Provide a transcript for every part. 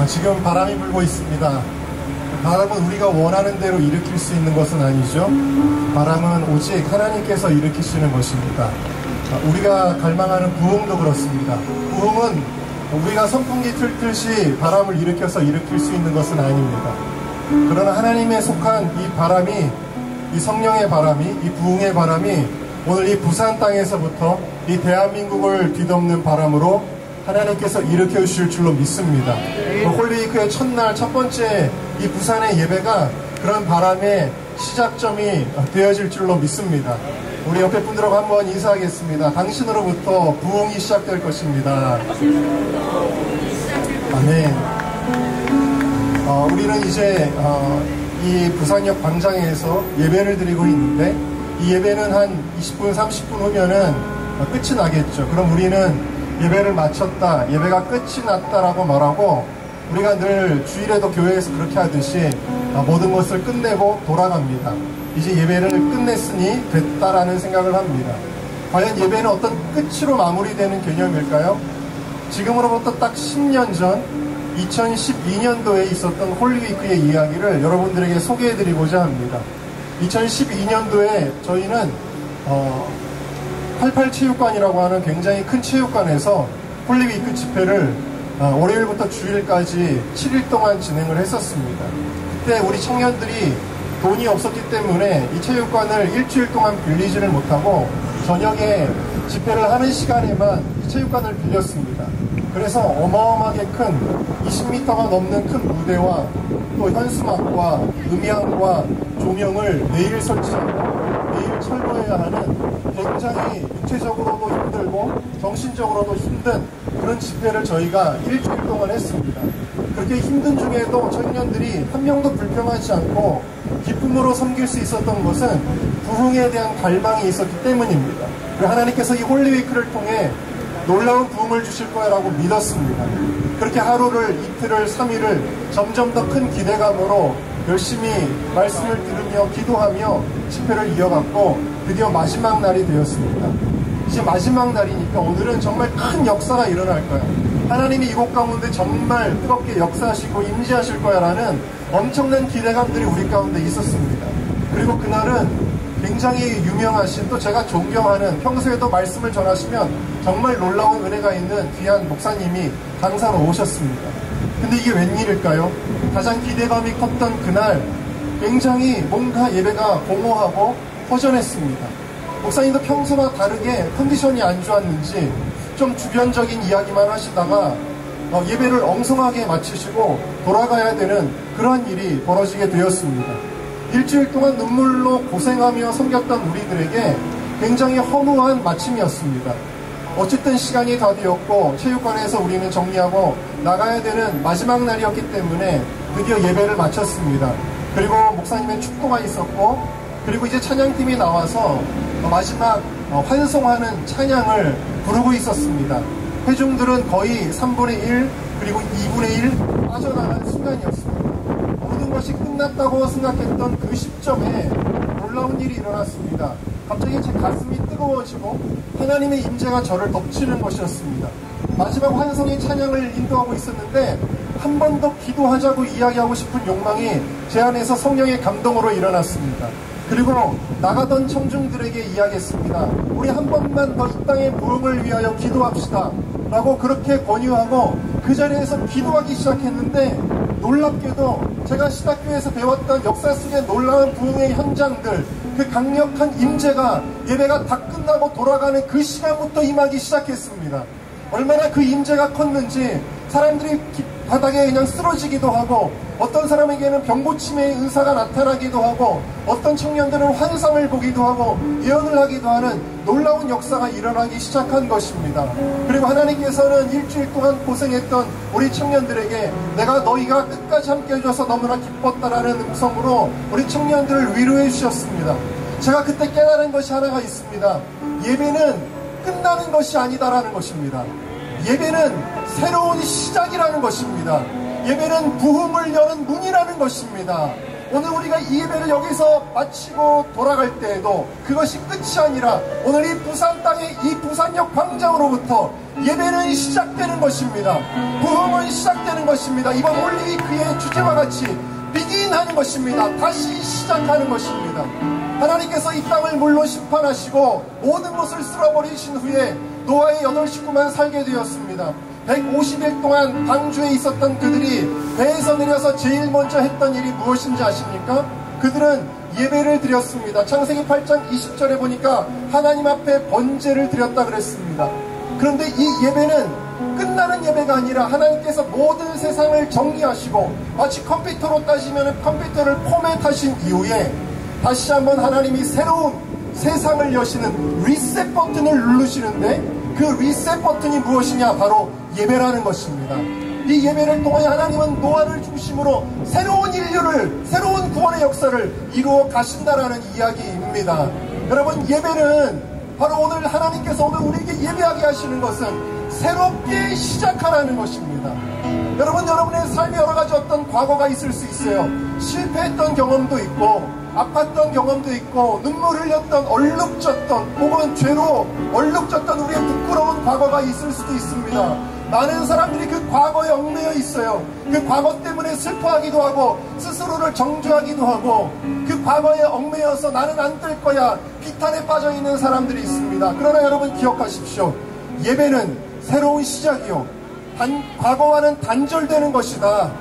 지금 바람이 불고 있습니다. 바람은 우리가 원하는 대로 일으킬 수 있는 것은 아니죠. 바람은 오직 하나님께서 일으키시는 것입니다. 우리가 갈망하는 부흥도 그렇습니다. 부흥은 우리가 선풍기 틀듯이 바람을 일으켜서 일으킬 수 있는 것은 아닙니다. 그러나 하나님에 속한 이 바람이, 이 성령의 바람이, 이 부흥의 바람이 오늘 이 부산 땅에서부터 이 대한민국을 뒤덮는 바람으로 하나님께서 일으켜 주실 줄로 믿습니다. 홀리위크의 첫날 첫 번째 이 부산의 예배가 그런 바람의 시작점이 되어질 줄로 믿습니다. 우리 옆에 분들하고 한번 인사하겠습니다. 당신으로부터 부흥이 시작될 것입니다. 아멘. 우리는 이제 이 부산역 광장에서 예배를 드리고 있는데 이 예배는 한 20분, 30분 후면은 끝이 나겠죠. 그럼 우리는 예배를 마쳤다, 예배가 끝이 났다라고 말하고 우리가 늘 주일에도 교회에서 그렇게 하듯이 모든 것을 끝내고 돌아갑니다. 이제 예배를 끝냈으니 됐다라는 생각을 합니다. 과연 예배는 어떤 끝으로 마무리되는 개념일까요? 지금으로부터 딱 10년 전 2012년도에 있었던 홀리위크의 이야기를 여러분들에게 소개해드리고자 합니다. 2012년도에 저희는 88체육관이라고 하는 굉장히 큰 체육관에서 홀리위크 집회를 월요일부터 주일까지 7일 동안 진행을 했었습니다. 그때 우리 청년들이 돈이 없었기 때문에 이 체육관을 일주일 동안 빌리지를 못하고 저녁에 집회를 하는 시간에만 이 체육관을 빌렸습니다. 그래서 어마어마하게 큰 20m가 넘는 큰 무대와 또 현수막과 음향과 조명을 매일 설치하고 매일 철거해야 하는 굉장히 육체적으로도 힘들고 정신적으로도 힘든 그런 집회를 저희가 일주일 동안 했습니다. 그렇게 힘든 중에도 청년들이 한 명도 불평하지 않고 기쁨으로 섬길 수 있었던 것은 부흥에 대한 갈망이 있었기 때문입니다. 하나님께서 이 홀리위크를 통해 놀라운 부흥을 주실 거라고 믿었습니다. 그렇게 하루를, 이틀을, 3일을 점점 더 큰 기대감으로 열심히 말씀을 들으며 기도하며 집회를 이어갔고 드디어 마지막 날이 되었습니다. 이제 마지막 날이니까 오늘은 정말 큰 역사가 일어날 거야. 하나님이 이곳 가운데 정말 뜨겁게 역사하시고 임재하실 거야 라는 엄청난 기대감들이 우리 가운데 있었습니다. 그리고 그날은 굉장히 유명하신, 또 제가 존경하는, 평소에도 말씀을 전하시면 정말 놀라운 은혜가 있는 귀한 목사님이 강사로 오셨습니다. 근데 이게 웬일일까요? 가장 기대감이 컸던 그날 굉장히 뭔가 예배가 공허하고 허전했습니다. 목사님도 평소와 다르게 컨디션이 안 좋았는지 좀 주변적인 이야기만 하시다가 예배를 엉성하게 마치시고 돌아가야 되는 그러한 일이 벌어지게 되었습니다. 일주일 동안 눈물로 고생하며 섬겼던 우리들에게 굉장히 허무한 마침이었습니다. 어쨌든 시간이 다 되었고 체육관에서 우리는 정리하고 나가야 되는 마지막 날이었기 때문에 드디어 예배를 마쳤습니다. 그리고 목사님의 축도가 있었고 그리고 이제 찬양팀이 나와서 마지막 환송하는 찬양을 부르고 있었습니다. 회중들은 거의 3분의 1 그리고 2분의 1 빠져나간 순간이었습니다. 모든 것이 끝났다고 생각했던 그 시점에 놀라운 일이 일어났습니다. 갑자기 제 가슴이 뜨거워지고 하나님의 임재가 저를 덮치는 것이었습니다. 마지막 환송의 찬양을 인도하고 있었는데 한 번 더 기도하자고 이야기하고 싶은 욕망이 제 안에서 성령의 감동으로 일어났습니다. 그리고 나가던 청중들에게 이야기했습니다. 우리 한 번만 더 이 땅의 부흥을 위하여 기도합시다 라고 그렇게 권유하고 그 자리에서 기도하기 시작했는데 놀랍게도 제가 신학교에서 배웠던 역사 속의 놀라운 부흥의 현장들, 그 강력한 임재가 예배가 다 끝나고 돌아가는 그 시간부터 임하기 시작했습니다. 얼마나 그 임재가 컸는지 사람들이 바닥에 그냥 쓰러지기도 하고 어떤 사람에게는 병고침의 은사가 나타나기도 하고 어떤 청년들은 환상을 보기도 하고 예언을 하기도 하는 놀라운 역사가 일어나기 시작한 것입니다. 그리고 하나님께서는 일주일 동안 고생했던 우리 청년들에게 내가 너희가 끝까지 함께 해줘서 너무나 기뻤다라는 음성으로 우리 청년들을 위로해 주셨습니다. 제가 그때 깨달은 것이 하나가 있습니다. 예배는 끝나는 것이 아니다라는 것입니다. 예배는 새로운 시작이라는 것입니다. 예배는 부흥을 여는 문이라는 것입니다. 오늘 우리가 이 예배를 여기서 마치고 돌아갈 때에도 그것이 끝이 아니라 오늘 이 부산 땅의 이 부산역 광장으로부터 예배는 시작되는 것입니다. 부흥은 시작되는 것입니다. 이번 홀리위크의 주제와 같이 비긴하는 것입니다. 다시 시작하는 것입니다. 하나님께서 이 땅을 물로 심판하시고 모든 것을 쓸어버리신 후에 노아의 8 식구만 살게 되었습니다. 150일 동안 방주에 있었던 그들이 배에서 내려서 제일 먼저 했던 일이 무엇인지 아십니까? 그들은 예배를 드렸습니다. 창세기 8장 20절에 보니까 하나님 앞에 번제를 드렸다 그랬습니다. 그런데 이 예배는 끝나는 예배가 아니라 하나님께서 모든 세상을 정리하시고 마치 컴퓨터로 따지면 컴퓨터를 포맷하신 이후에 다시 한번 하나님이 새로운 세상을 여시는 리셋 버튼을 누르시는데 그 리셋 버튼이 무엇이냐? 바로 예배라는 것입니다. 이 예배를 통해 하나님은 노아를 중심으로 새로운 인류를, 새로운 구원의 역사를 이루어 가신다라는 이야기입니다. 여러분, 예배는 바로 오늘 하나님께서 오늘 우리에게 예배하게 하시는 것은 새롭게 시작하라는 것입니다. 여러분, 여러분의 삶에 여러 가지 어떤 과거가 있을 수 있어요. 실패했던 경험도 있고 아팠던 경험도 있고 눈물 흘렸던, 얼룩졌던 혹은 죄로 얼룩졌던 우리의 부끄러운 과거가 있을 수도 있습니다. 많은 사람들이 그 과거에 얽매여 있어요. 그 과거 때문에 슬퍼하기도 하고 스스로를 정죄하기도 하고 그 과거에 얽매여서 나는 안 될 거야 비탄에 빠져있는 사람들이 있습니다. 그러나 여러분 기억하십시오. 예배는 새로운 시작이요, 과거와는 단절되는 것이다.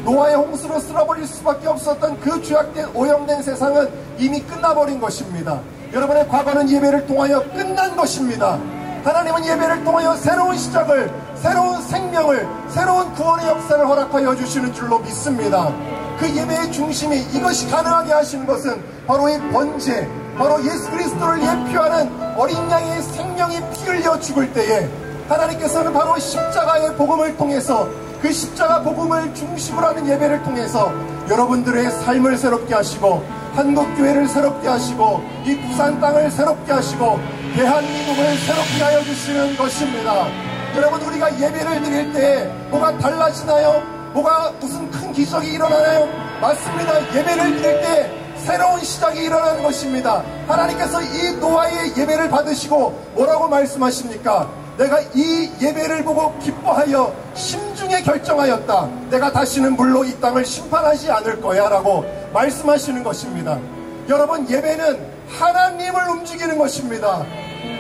노아의 홍수로 쓸어버릴 수밖에 없었던 그 죄악된 오염된 세상은 이미 끝나버린 것입니다. 여러분의 과거는 예배를 통하여 끝난 것입니다. 하나님은 예배를 통하여 새로운 시작을, 새로운 생명을, 새로운 구원의 역사를 허락하여 주시는 줄로 믿습니다. 그 예배의 중심이, 이것이 가능하게 하시는 것은 바로 이 번제, 바로 예수 그리스도를 예표하는 어린 양의 생명이 피 흘려 죽을 때에 하나님께서는 바로 십자가의 복음을 통해서, 그 십자가 복음을 중심으로 하는 예배를 통해서 여러분들의 삶을 새롭게 하시고 한국교회를 새롭게 하시고 이 부산 땅을 새롭게 하시고 대한민국을 새롭게 하여 주시는 것입니다. 여러분, 우리가 예배를 드릴 때 뭐가 달라지나요? 뭐가 무슨 큰 기적이 일어나나요? 맞습니다. 예배를 드릴 때 새로운 시작이 일어나는 것입니다. 하나님께서 이 노아의 예배를 받으시고 뭐라고 말씀하십니까? 내가 이 예배를 보고 기뻐하여 심중에 결정하였다. 내가 다시는 물로 이 땅을 심판하지 않을 거야 라고 말씀하시는 것입니다. 여러분, 예배는 하나님을 움직이는 것입니다.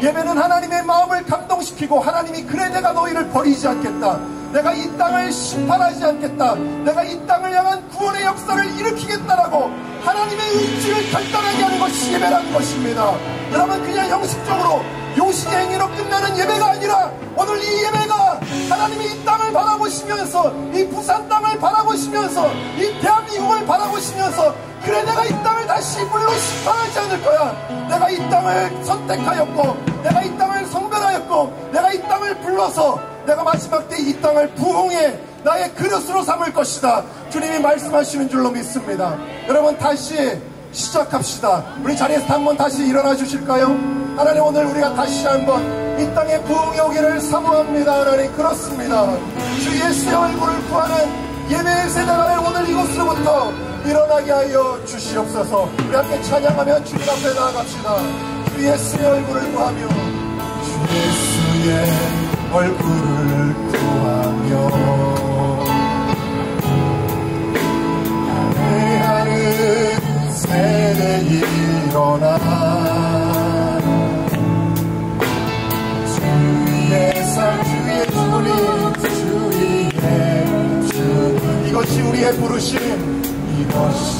예배는 하나님의 마음을 감동시키고 하나님이 그래 내가 너희를 버리지 않겠다. 내가 이 땅을 심판하지 않겠다. 내가 이 땅을 향한 구원의 역사를 일으키겠다라고 하나님의 의지를 결단하게 하는 것이 예배라는 것입니다. 여러분, 그냥 형식적으로 요식의 행위로 끝나는 예배가 아니라 오늘 이 예배가 하나님이 이 땅을 바라보시면서, 이 부산 땅을 바라보시면서, 이 대한민국을 바라보시면서 그래 내가 이 땅을 다시 물로 심판하지 않을 거야. 내가 이 땅을 선택하였고 내가 이 땅을 성별하였고 내가 이 땅을 불러서 내가 마지막 때 이 땅을 부흥의 나의 그릇으로 삼을 것이다. 주님이 말씀하시는 줄로 믿습니다. 여러분, 다시 시작합시다. 우리 자리에서 한번 다시 일어나 주실까요? 하나님, 오늘 우리가 다시 한번 이 땅에 부흥이 오기를 사모합니다. 하나님, 그렇습니다. 주 예수의 얼굴을 구하는 예배의 세대가 오늘 이곳으로부터 일어나게 하여 주시옵소서. 우리 함께 찬양하며 주님 앞에 나아갑시다. 주 예수의 얼굴을 구하며, 주 예수의 얼굴을 구하며 하는 세대 일어나 주의 상 주의 주님 주의 주, 이것이 우리의 부르심, 이것이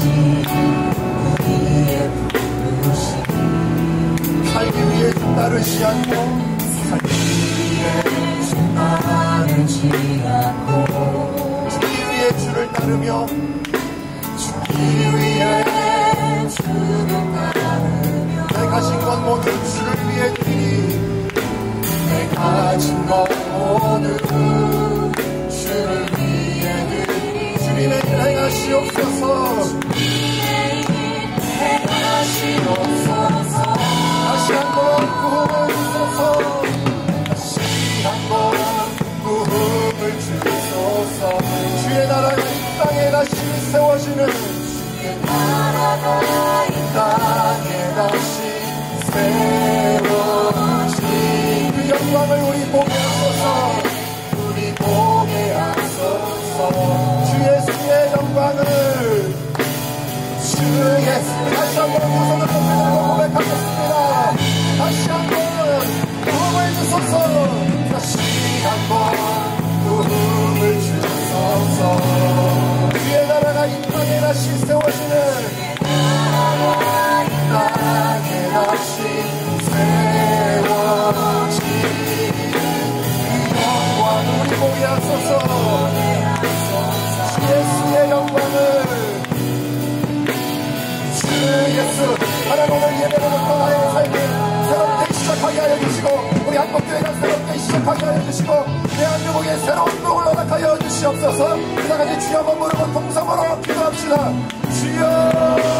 우리의 부르심. 살기 위해 주 따르지 않고 살기 위해 주 따르지 않고 주기 위해 주를 따르며 주기 위해 주를 따르며 내 가진 것 모두 주를 위해 드리니 내 가진 것 모두 주를 위해 드리니 주님의 일 행하시옵소서. 행하시옵소서. 다시 한번 구원을 주소서. 다시 한번 구원을 주소서. 주의 나라가 이 땅에 다시 세워지는 땅에 다시 세워지 그 영광을 우리 보게 하소서. 우리 보게 하소서. 주 예수의 영광을 주 예수 다시 한번 두 손을 높이고 고백하겠습니다. 다시 한번 도움을 주소서. 다시 한번 도움을 주소서. 주의 나라가 이 땅에 다시 세워지는 땅에 다시 세워지 이 영광을 우리 보게 하소서. 주 예수의 영광을 주 예수 하나님을 예배로부터 나의 삶을 새롭게 시작하게 하여 주시고 우리 한국교회가 새롭게 시작하게 하여 주시고 대한민국에 새로운 복을 허락하여 주시옵소서. 그다같이 주여 한번 부르고 통성으로 기도합시다. 주여